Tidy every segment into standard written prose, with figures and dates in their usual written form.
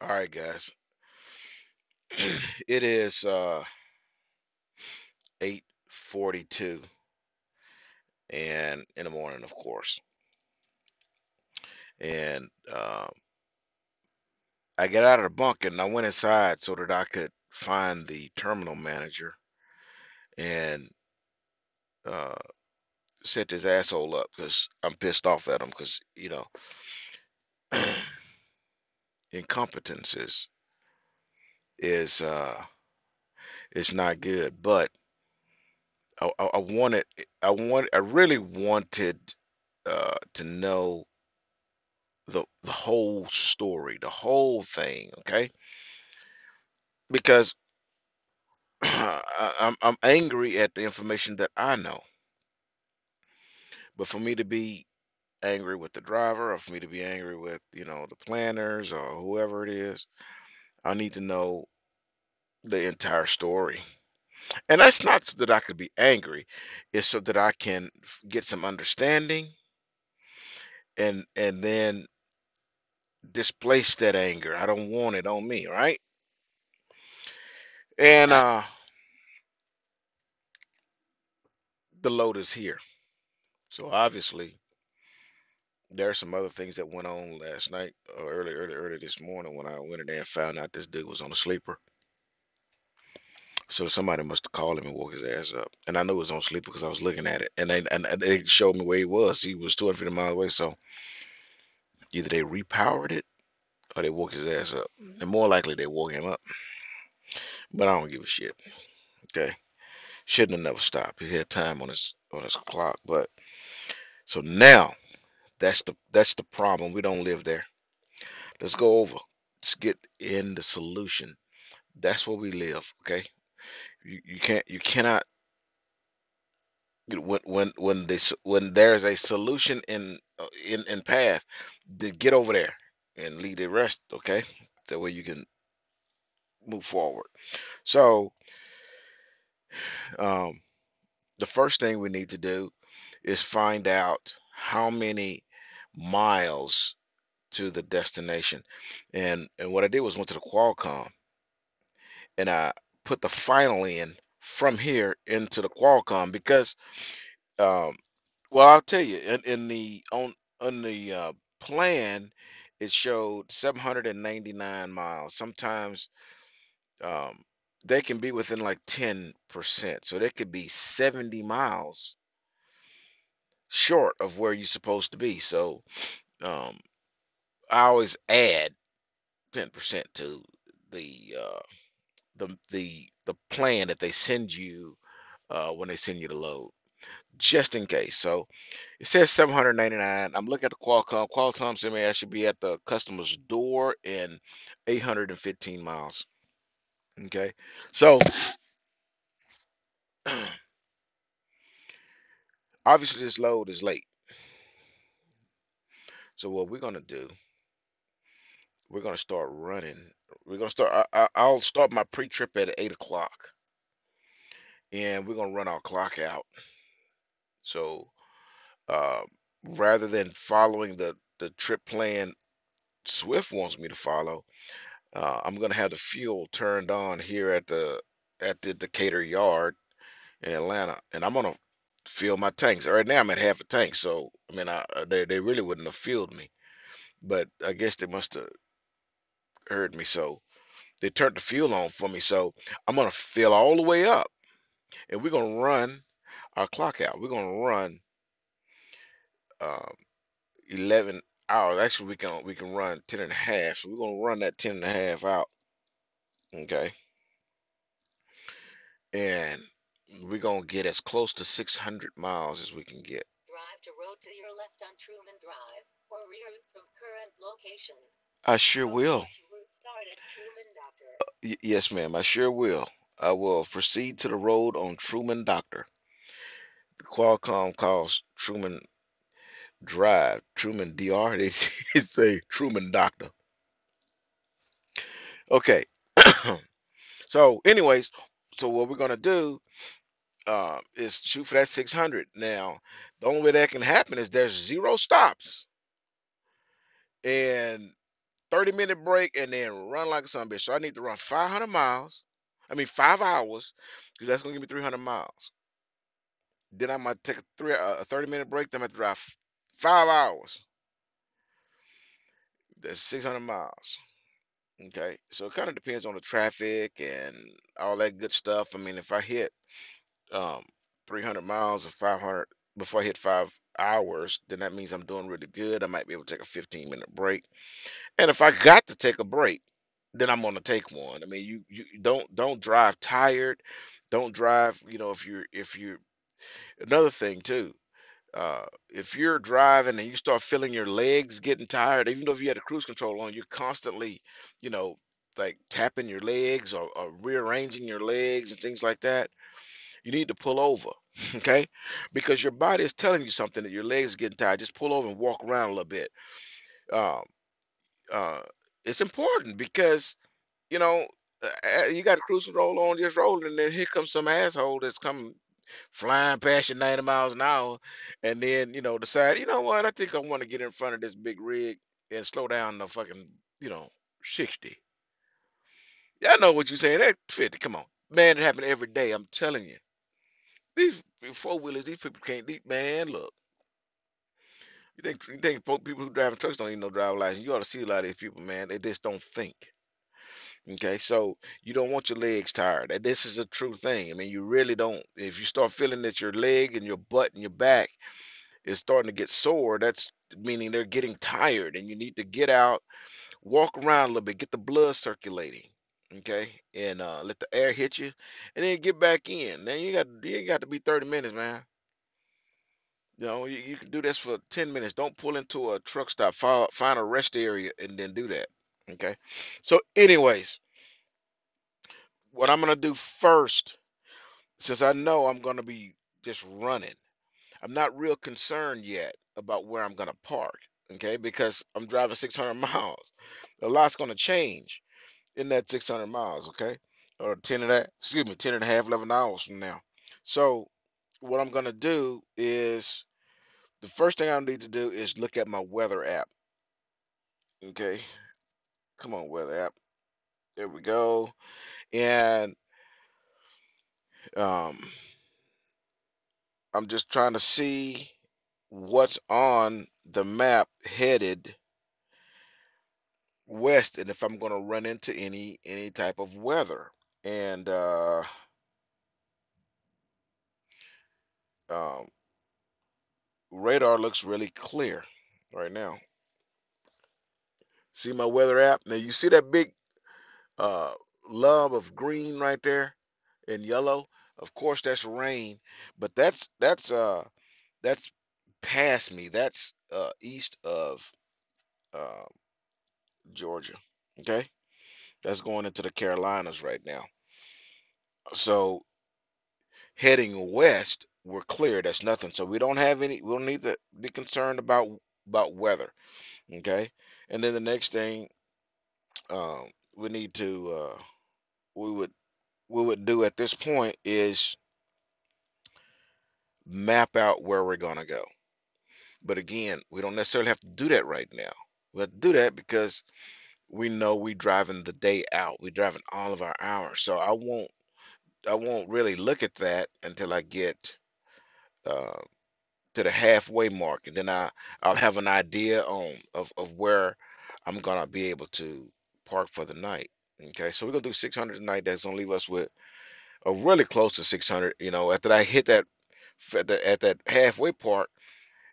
All right, guys. It is 8:42 and in the morning, of course. And I get out of the bunk and I went inside so that I could find the terminal manager and uh, set his asshole up because I'm pissed off at him because incompetence is it's not good. But I wanted I really wanted to know the whole story, the whole thing, okay? Because I'm angry at the information that I know. But for me to be angry with the driver, or for me to be angry with the planners or whoever it is, I need to know the entire story. And that's not so that I could be angry; it's so that I can get some understanding and then displace that anger. I don't want it on me, right? And the load is here. So obviously, there are some other things that went on last night or early this morning when I went in there and found out this dude was on a sleeper. So somebody must have called him and woke his ass up. And I knew he was on sleeper because I was looking at it. And they showed me where he was. He was 250 miles away. So either they repowered it or they woke his ass up. And more likely they woke him up. But I don't give a shit. Okay. Shouldn't have never stopped. He had time on his clock. But so now that's the problem. We don't live there. Let's go over. Let's get in the solution. That's where we live. Okay. You cannot when there's a solution in path, then get over there and leave the rest. Okay. That way you can move forward. So um, the first thing we need to do is find out how many miles to the destination. And what I did was went to the Qualcomm and I put the final in from here into the Qualcomm because um, well, I'll tell you, in the on the plan, it showed 799 miles. Sometimes um, they can be within like 10%, so they could be 70 miles short of where you're supposed to be. So um, I always add 10% to the the plan that they send you when they send you the load, just in case. So it says 799. I'm looking at the Qualcomm. Qualcomm said me I should be at the customer's door in 815 miles. Okay. So obviously this load is late. So what we're gonna do, we're gonna start running. We're gonna start. I'll start my pre-trip at 8 o'clock, and we're gonna run our clock out. So uh, rather than following the trip plan Swift wants me to follow, I'm gonna have the fuel turned on here at the Decatur yard in Atlanta, and I'm gonna fill my tanks. Right now I'm at half a tank, so I mean, they really wouldn't have filled me, but I guess they must have heard me, so they turned the fuel on for me. So I'm gonna fill all the way up, and we're gonna run our clock out. We're gonna run um, 11 hours. Actually, we can run 10 and a half. So we're gonna run that 10 and a half out, okay, and we're gonna get as close to 600 miles as we can get. Drive to road to your left on Truman Drive, or reroute from current location. I sure will. Route start at Truman Doctor. Yes, ma'am. I sure will. I will proceed to the road on Truman Doctor. The Qualcomm calls Truman Drive, Truman DR. They say Truman Doctor. Okay. So, anyways, so what we're gonna do is shoot for that 600. Now, the only way that can happen is there's zero stops and 30-minute break and then run like a son bitch. So I need to run 500 miles. I mean 5 hours, because that's gonna give me 300 miles. Then I might take a 30-minute break. Then I have to drive 5 hours. That's 600 miles. Okay, so it kind of depends on the traffic and all that good stuff. I mean, if I hit um 300 miles or 500 before I hit 5 hours, then that means I'm doing really good. I might be able to take a 15-minute break. And if I got to take a break, then I'm gonna take one. I mean, you don't drive tired. Don't drive, if you're another thing too. If you're driving and you start feeling your legs getting tired, even though if you had the cruise control on, you're constantly, you know, like tapping your legs or rearranging your legs and things like that. You need to pull over, okay? Because your body is telling you something that your legs are getting tired. Just pull over and walk around a little bit. Um, uh, it's important because you know you got a cruise control on, just rolling, and then here comes some asshole that's coming flying past you 90 miles an hour, and then decide, you know what, I think I want to get in front of this big rig and slow down to fucking 60. Yeah, I know what you're saying. That 50. Come on, man, it happen every day. I'm telling you. These four wheelers, these people can't. Man, look. You think people who driving trucks don't even know driver license? You ought to see a lot of these people, man. They just don't think. Okay, so you don't want your legs tired. And this is a true thing. I mean, you really don't. If you start feeling that your leg and your butt and your back is starting to get sore, that's meaning they're getting tired, and you need to get out, walk around a little bit, get the blood circulating. Okay, and let the air hit you, and then get back in. Then you ain't got to be 30 minutes, man. You can do this for 10 minutes. Don't pull into a truck stop. Find a rest area and then do that. Okay. So, anyways, what I'm gonna do first, since I know I'm gonna be just running, I'm not real concerned yet about where I'm gonna park. Okay, because I'm driving 600 miles. A lot's gonna change in that 600 miles. Okay, or 10 of that. Excuse me, 10 and a half, 11 hours from now. So, what I'm gonna do is the first thing I need to do is look at my weather app. Okay, come on, weather app. There we go. And um, I'm just trying to see what's on the map headed west, and if I'm going to run into any type of weather. And um, radar looks really clear right now. See my weather app. Now you see that big uh, love of green right there and yellow. Of course, that's rain, but that's past me. That's east of uh, Georgia. Okay, that's going into the Carolinas right now. So heading west, we're clear. That's nothing. So we don't have any. We don't need to be concerned about weather. Okay, and then the next thing we need to we would we would do at this point is map out where we're gonna go. But again, we don't necessarily have to do that right now. We have to do that because we know we driving the day out. We driving all of our hours. So I won't really look at that until I get uh, to the halfway mark, and then I'll have an idea of where I'm gonna be able to park for the night. Okay, so we're gonna do 600 tonight. That's gonna leave us with a really close to 600. After I hit that at that halfway part,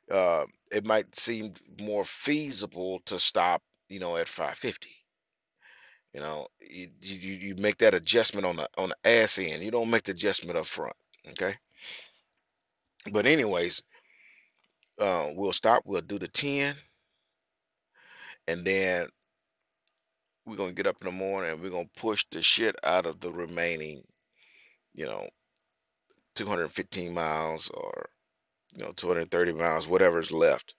it might seem more feasible to stop, at 550. You make that adjustment on the ass end. You don't make the adjustment up front. Okay. But anyways, we'll stop. We'll do the 10, and then we're gonna get up in the morning and we're gonna push the shit out of the remaining, you know, 215 miles or 230 miles, whatever's left,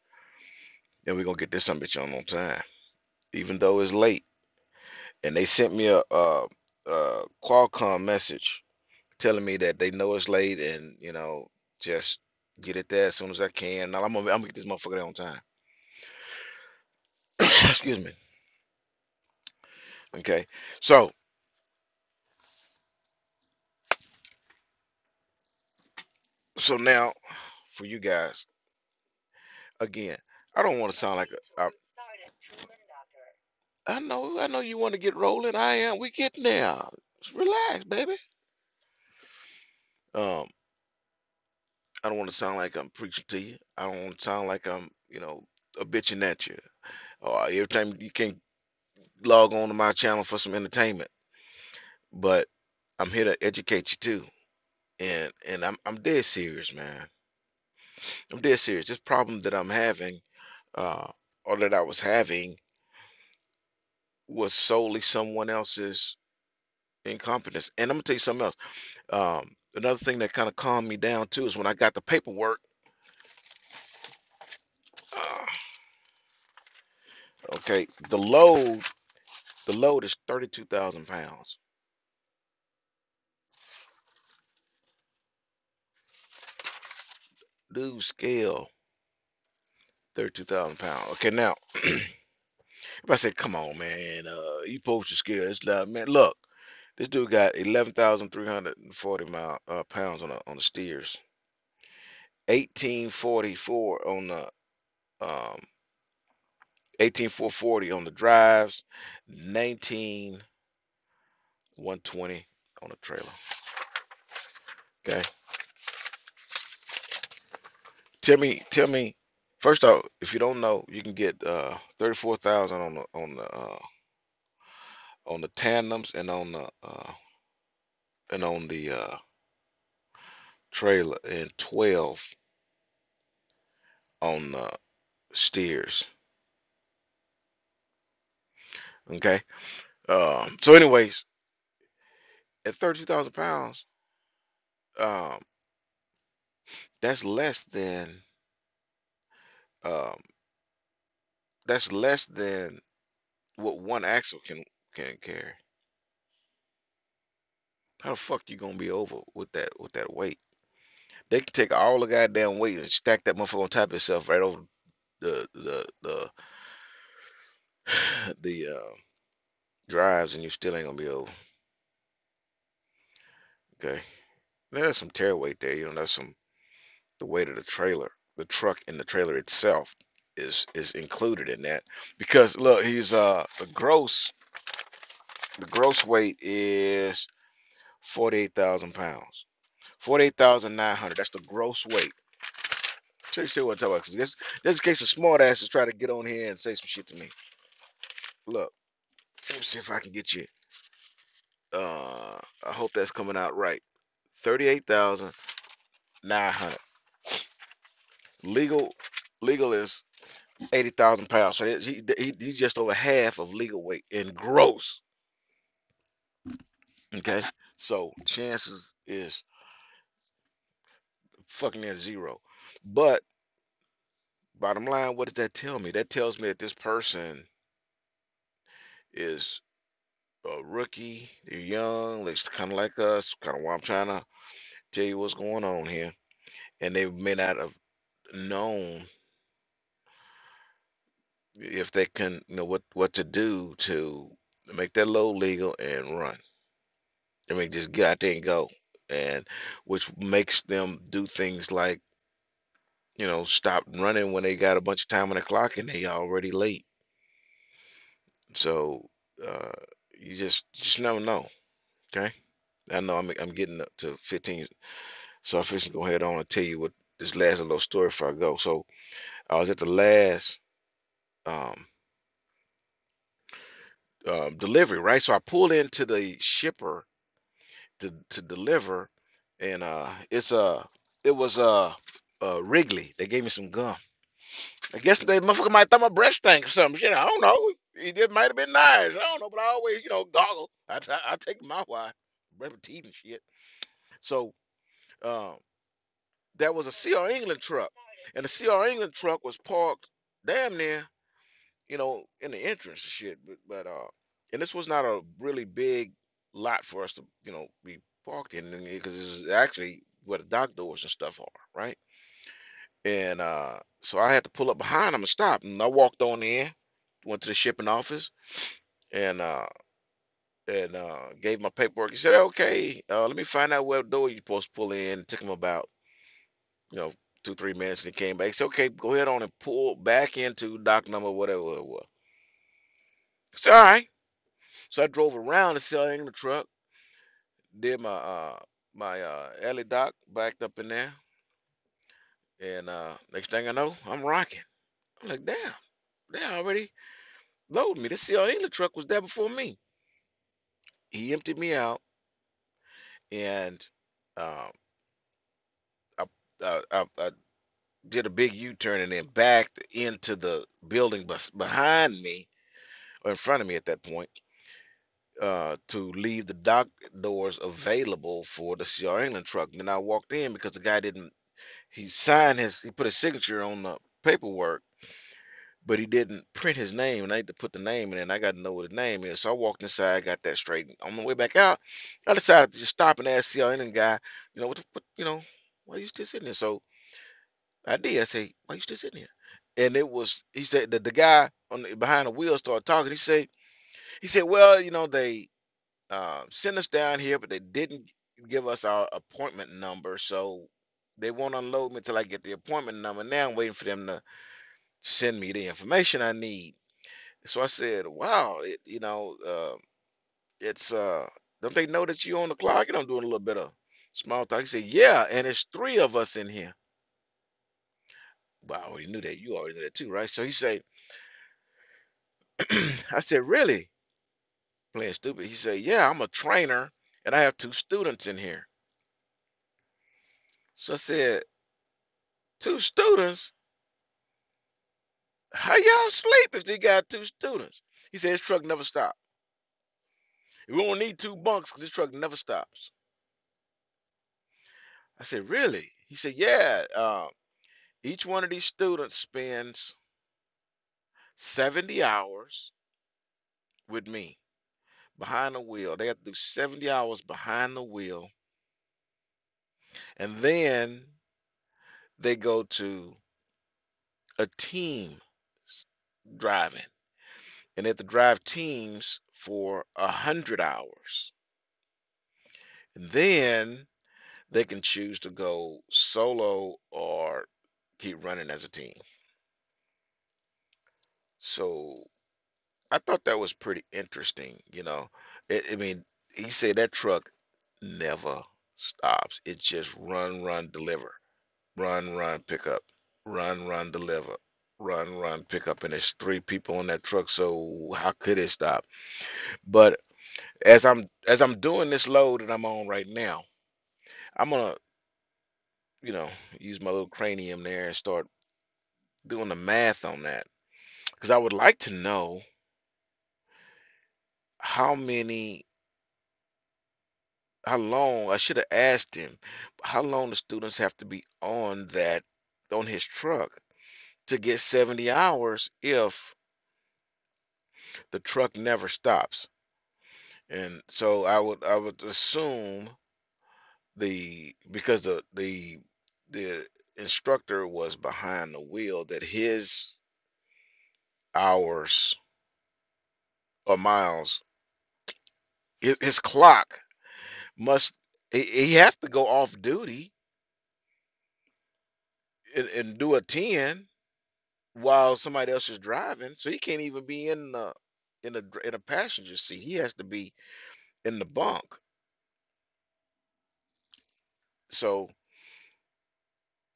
and we're gonna get this some bitch on time, even though it's late. And they sent me a Qualcomm message telling me that they know it's late and just get it there as soon as I can. Now I'm gonna get this motherfucker there on time. Excuse me. Okay, so now for you guys again, I don't want to sound like I know you want to get rolling. I am. We getting there. Just relax, baby. Um, I don't want to sound like I'm preaching to you. I don't want to sound like I'm, a bitching at you. Or every time you can log on to my channel for some entertainment. But I'm here to educate you too. And I'm dead serious, man. I'm dead serious. This problem that I'm having, uh, or that I was having, was solely someone else's incompetence. And I'm gonna tell you something else. Another thing that kind of calmed me down too is when I got the paperwork. Uh, okay, the load is 32,000 pounds. Dude, scale 32,000 pounds. Okay, now if I say, come on, man, you post your scale, it's like, man, look, this dude got 11,340 pounds on the steers, 1844 on the um 18,440 on the drives, 19,120 on the trailer. Okay, tell me. First off, if you don't know, you can get 34,000 on the tandems and on the trailer, and 12 on the steers. Okay. So, anyways, at 32,000 pounds, um, that's less than um, that's less than what one axle can carry. How the fuck you gonna be over with that weight? They can take all the goddamn weight and stack that motherfucker on top of itself right over the the drives, and you still ain't gonna be over. Okay. There's some tear weight there. That's the weight of the trailer, the truck, and the trailer itself is included in that. Because look, he's the gross weight is 48,000 pounds, 48,900. That's the gross weight. So you see what I'm talking about? Because there's a case of smart asses try to get on here and say some shit to me. Look, let me see if I can get you. I hope that's coming out right. 38,900. Legal, legal is 80,000 pounds. So he's just over half of legal weight in gross. Okay, so chances is fucking near zero. But bottom line, what does that tell me? That tells me that this person is a rookie. They're young. They're kind of like us. Kind of why I'm trying to tell you what's going on here. And they may not have known if they can, what to do to make that load legal and run. I mean, just get out there and go, and which makes them do things like, stop running when they got a bunch of time on the clock and they already late. So uh, you just never know. Okay, I know I'm getting up to 15, so I'm fixing to go ahead on and tell you what this last little story before I go. So I was at the last um, delivery, right? So I pulled into the shipper to deliver, and it was Wrigley. They gave me some gum. I guess they motherfucker might thought my breath stank or something. Shit, I don't know. It just might have been nice. I don't know, but I always, goggle. I take my wide breath of teeth and shit. So um, that was a CR England truck, and the CR England truck was parked damn near, in the entrance and shit. But and this was not a really big lot for us to, be parked in, because this is actually where the dock doors and stuff are, right? And so I had to pull up behind them and stop. And I walked on in, went to the shipping office, and and gave my paperwork. He said, "Okay, let me find out what door you're supposed to pull in." It took him about, you know, 2, 3 minutes, and he came back. He said, "Okay, go ahead on and pull back into dock number whatever it was." I said, "All right." So I drove around the ceiling in the truck, did my alley dock, backed up in there, and next thing I know, I'm rocking. I'm like, damn, they already loaded me. This CL England truck was there before me. He emptied me out, and um, I did a big U-turn and then backed into the building behind me or in front of me at that point, to leave the dock doors available for the CR England truck. Then I walked in because the guy didn't. He put his signature on the paperwork, but he didn't print his name, and I had to put the name in, and I got to know what his name is. So I walked inside, got that straight. On my way back out, I decided to just stop and ask the CRN guy, why you still sitting there? So I did. I say, why you still sitting here? And he said that the guy behind the wheel started talking. He said, well, they sent us down here, but they didn't give us our appointment number, so they won't unload me until I get the appointment number. Now I'm waiting for them to send me the information I need. So I said, "Wow, it's don't they know that you on the clock?" I'm doing a little bit of small talk. He said, "Yeah, and it's three of us in here." Well, I already knew that. You already knew that too, right? So he said, I said, "Really?" Playing stupid. He said, "Yeah, I'm a trainer, and I have two students in here." So I said, "Two students? How y'all sleep if they got two students?" He said, "His truck never stops. We don't need two bunks because this truck never stops." I said, "Really?" He said, "Yeah. Each one of these students spends 70 hours with me behind the wheel. They have to do 70 hours behind the wheel, and then they go to a team driving, and they have to drive teams for 100 hours. And then they can choose to go solo or keep running as a team. So I thought that was pretty interesting. I mean, he said that truck never stops. It just run, run, deliver, run, run, pick up, run, run, deliver, run, run, pick up. And there's three people on that truck, so how could it stop? But as I'm doing this load that I'm on right now, I'm gonna, you know, use my little cranium there and start doing the math on that because I would like to know how many how long I should have asked him how long the students have to be on his truck to get 70 hours if the truck never stops. And so I would assume because the instructor was behind the wheel that his hours or miles his clock must he has to go off duty and do a 10 while somebody else is driving, so he can't even be in a passenger seat. He has to be in the bunk. So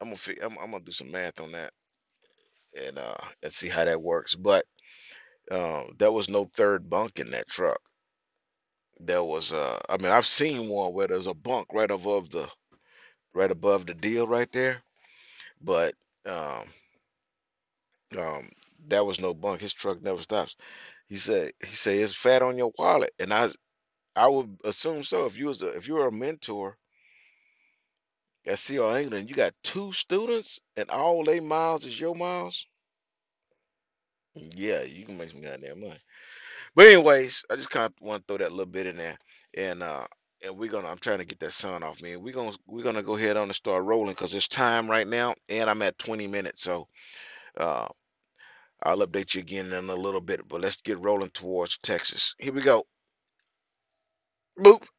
I'm gonna do some math on that and see how that works. But there was no third bunk in that truck. There was I mean, I've seen one where there's a bunk right above the deal right there, but um um there was no bunk. His truck never stops. He said it's fat on your wallet, and I would assume so. If you were a mentor at CR England, you got two students, and all they miles is your miles. Yeah, you can make some goddamn money. But anyways, I just kind of want to throw that little bit in there, and I'm trying to get that sun off me. And we're gonna go ahead on and start rolling because it's time right now, and I'm at 20 minutes. So uh, I'll update you again in a little bit. But let's get rolling towards Texas. Here we go. Boop.